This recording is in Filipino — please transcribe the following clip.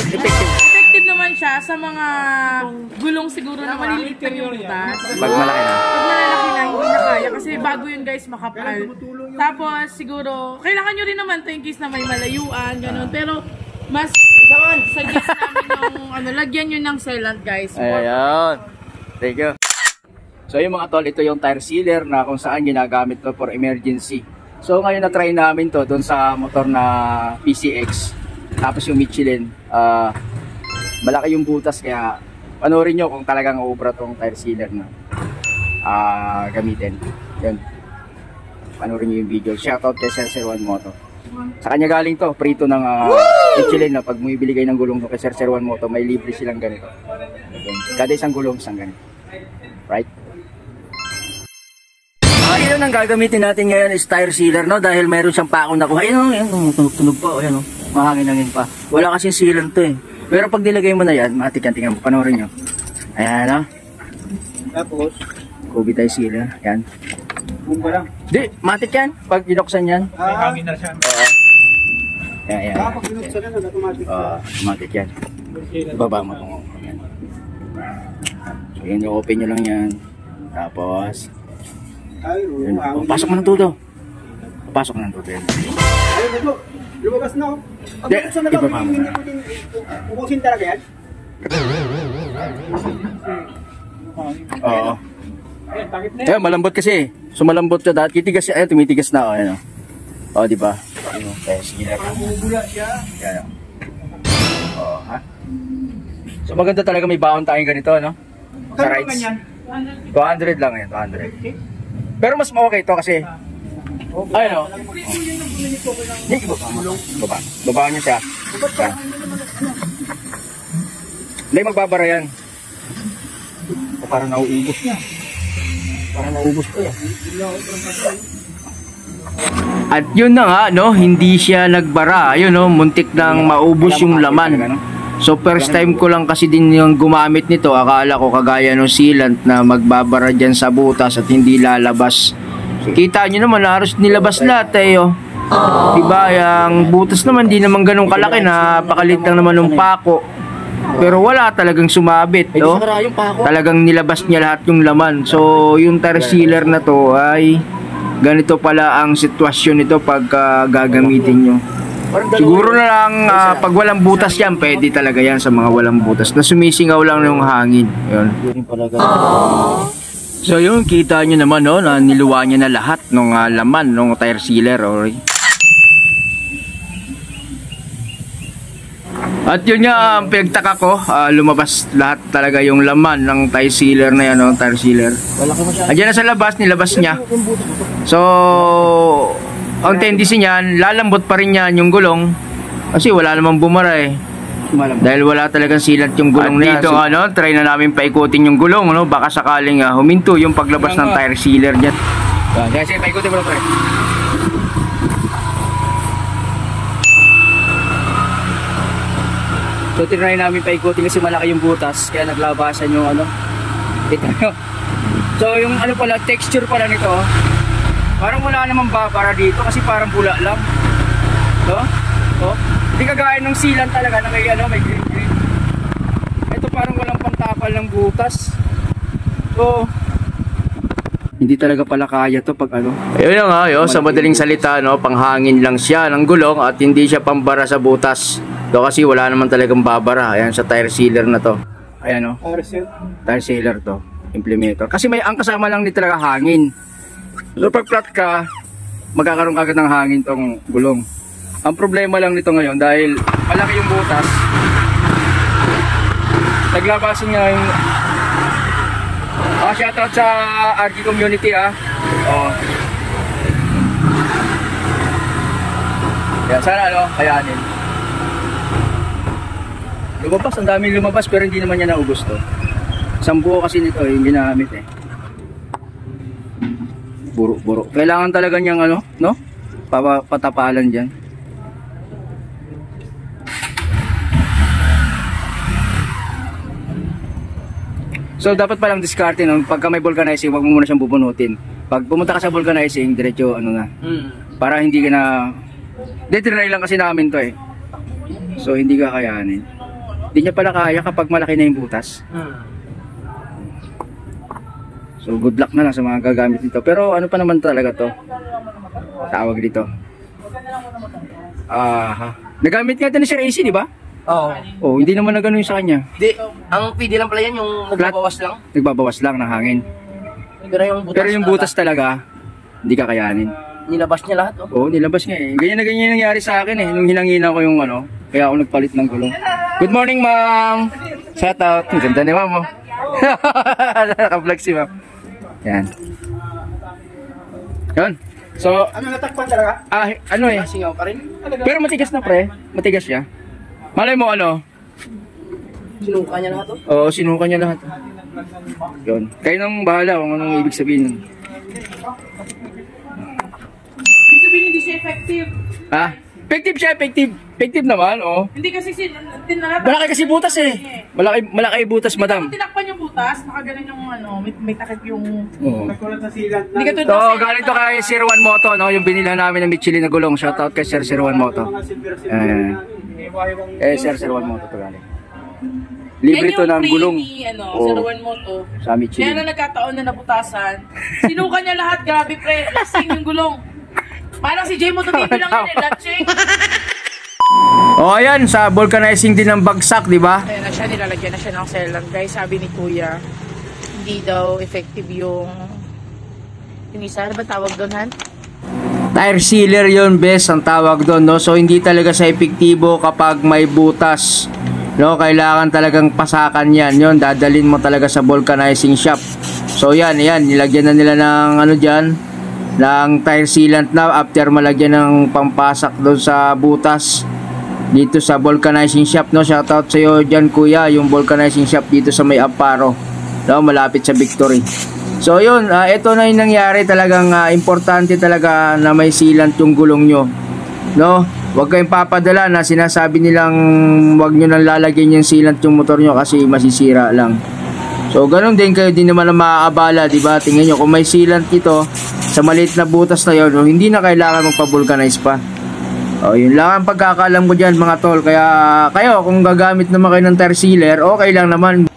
Effective naman siya sa mga gulong siguro na maliliit lang yung butas. Pag malaki na. Pag malalaki na, hindi na kaya. Kasi bago yun guys, makapal. Tapos siguro, kailangan nyo rin naman to in case na may malayuan, ganun. Pero mas suggest namin yung lagyan nyo ng sealant guys. Ayan. Thank you. So yung mga tol, ito yung tire sealer na kung saan ginagamit to for emergency. So ngayon na-try namin to doon sa motor na PCX. Tapos yung Michelin, malaki yung butas kaya panoorin nyo kung talagang ubra tong tire sealer na gamitin. Yun. Panoorin nyo yung video. Shoutout kay Sir 1 Moto. Sa kanya galing to, prito ng Michelin na pag mo ibili ng gulong kay Sir 1 Moto, may libre silang ganito. Kada isang gulong, isang ganito. Right? Ayun ang gagamitin natin ngayon is tire sealer, no? Dahil mayroon siyang pakong nakuha. Ayun, tunog pa. Ayun, mahangin-hangin pa. Wala kasing sealant to eh. Pero pag nilagay mo na yan, matik yan. Tingnan mo, panoorin nyo. Ayan, no? Tapos, Kobe tire sealer. Ayan. Bumba lang. Di, matik yan. Pag binuksan yan. May hangin na siya. Ayan. Pag binuksan yan, automatic. Automatic yan. Ibaba mo itong yan. So, yun, i-open nyo lang yan. Tapos, yun. Oh, pasok mo ng tudo. Pasok mo ng tudo yan. Ayun na po. Lumabas na. Pag buksan na ba, hindi po din ubusin talaga yan? Oo. Ayun, malambot kasi. So malambot siya dahil titigas siya. Ayun, tumitigas na. Ayun. O, diba? Ayun, kaya sige na. Bumubula siya. Yan. O, ha? So maganda talaga may baon tayong ganito, no? Sa rides. 200 lang yan, 200. Pero mas okay to kasi ayun o. Baba niya siya. Hindi magbabara yan. Parang nauubos niya. Parang nauubos ko yan. At yun na nga, no, hindi siya nagbara. Ayun, no, muntik nang maubos yung laman. So first time ko lang kasi din yung gumamit nito. Akala ko kagaya ng sealant na magbabara dyan sa butas at hindi lalabas. Kita nyo naman, halos nilabas lahat eh. Oh. Diba, yung butas naman di naman ganun kalaki, napakalit lang naman ng pako. Pero wala talagang sumabit. Oh. Talagang nilabas niya lahat yung laman. So yung tire sealer na to ay ganito pala ang sitwasyon nito pag gagamitin nyo. Siguro na lang pag walang butas yan, pwede talaga yan sa mga walang butas na sumisingaw lang yung hangin. Yun. So yun, kita nyo naman, no, na niluwa niya na lahat ng laman ng tire sealer. Okay? At yun nga, ang pinagtaka ko, lumabas lahat talaga yung laman ng tire sealer na yan, no, tire sealer. Andiyan na sa labas, nilabas niya. So ang tendency niyan, lalambot pa rin yan yung gulong kasi wala namang bumara eh. Dahil wala talagang sealant yung gulong na yan. Dito try na namin paikutin yung gulong, no? Baka sakaling huminto yung paglabas ng tire sealer dyan. Kasi paikutin mo lang pre. So tinry namin paikutin kasi malaki yung butas kaya naglabasan yung ito. So yung pala, texture pala nito, parang wala namang babara dito kasi parang bula lang. No? Oh, hindi kagaya ng sealant talaga na may green. Ito parang walang pantapal ng butas. So hindi talaga pala kaya to pag Ayun nga, sa madaling salita, no, panghangin lang siya ng gulong at hindi siya pambara sa butas. So kasi wala naman talagang babara. Ayan sa tire sealer na to. Ayan, no. Tire sealer to, implementer. Kasi ang kasama lang nito talaga hangin. So pag flat ka, magkakaroon agad ng hangin tong gulong. Ang problema lang nito ngayon dahil malaki yung butas, naglabasan nga yung shoutout sa RG community Yan, sana kayanin. Lumabas, ang daming lumabas pero hindi naman niya naubos to. Isang buo kasi nito yung ginamit eh. Buro. Kailangan talaga niyang no? Patapalan diyan. So dapat palang diskarte no, pagka may vulcanizing, wag mo muna siyang bubunutin. Pag pumunta ka sa vulcanizing, diretso na. Para hindi ka na try lang kasi namin to eh. So hindi ka kayanin. Hindi niya pala kaya kapag malaki na yung butas. So good luck na lang sa mga gagamit nito. Pero ano pa naman talaga to? Tawag dito. Nagamit nga ito ni Sir AC, di ba? Oo. Oh, hindi naman na ganun sa kanya. Di, ang pwede lang pala yan yung nagbabawas lang. Nagbabawas lang ng hangin. Pero yung butas talaga, hindi kakayanin. Nilabas niya lahat, oh. Oo, nilabas nga eh. Ganyan na ganyan nangyari sa akin eh. Nung hinangina ko yung ano, kaya ako nagpalit ng gulong. Good morning, ma'am! Shout out. Ang ganda ni ma'am, oh. Naka-vlog si ma'am. Yan. Yun. So, Ano natakpan talaga? ano eh. Singaw pa rin. Pero matigas na pre. Matigas siya. Malay mo ano? Sinuka niya lahat, oh. Oo, sinuka niya lahat. Yun. Kayo nang bahala kung anong ibig sabihin nun. Ibig sabihin hindi siya effective. Effective siya, effective. Effective naman, oh. Hindi kasi tinatap. Malaki kasi butas eh. Malaki butas, madam. Kung tinakpan yung butas, nakaganon yung ano, may takip yung... Oo. Nagkulat na silang Hindi ka tulad So, galing to kay Sir Juan Moto, no? Yung binilhan namin ng Michelin na gulong. Shoutout kay Sir Juan Moto. mga silver-silver na. Sir Juan Moto to galing. Libre to ng gulong. Oo. Sa Juan Moto. Sa Kaya Michelin. na nagkataon na nabutasan. Sinuka niya lahat, grabe pre. Lasing yung gulong. Parang si Jay Moto TV lang yun eh, latching. Oh, ayan, sa vulcanizing din ng bagsak, di ba? Ayan na siya, nilalagyan na siya ng sealant. Guys, sabi ni Kuya, hindi daw effective yung isa. Ano ba tawag doon, Han? Tire sealer yun, best ang tawag doon, no? So, hindi talaga sa epektibo kapag may butas. No, kailangan talagang pasakan yan. Yun, dadalhin mo talaga sa vulcanizing shop. So, yan, nilagyan na nila ng ano dyan, ng tire sealant na after malagyan ng pampasak doon sa butas dito sa vulcanizing shop, no? Shoutout sa iyo dyan, kuya, yung vulcanizing shop dito sa may Amparo, no? Malapit sa Victory. So yun, ito na yung nangyari. Talagang importante talaga na may sealant yung gulong nyo, no? Huwag kayong papadala na sinasabi nilang huwag nyo nang lalagyan yung sealant yung motor nyo kasi masisira lang. So ganun din, kayo din naman na maaabala, diba? Tingnan nyo, kung may sealant ito sa maliit na butas na yun, hindi na kailangan magpa-vulcanize pa. O, yun lang ang pagkakalam ko dyan mga tol. Kaya kayo, kung gagamit naman kayo ng tire sealer, okay lang naman.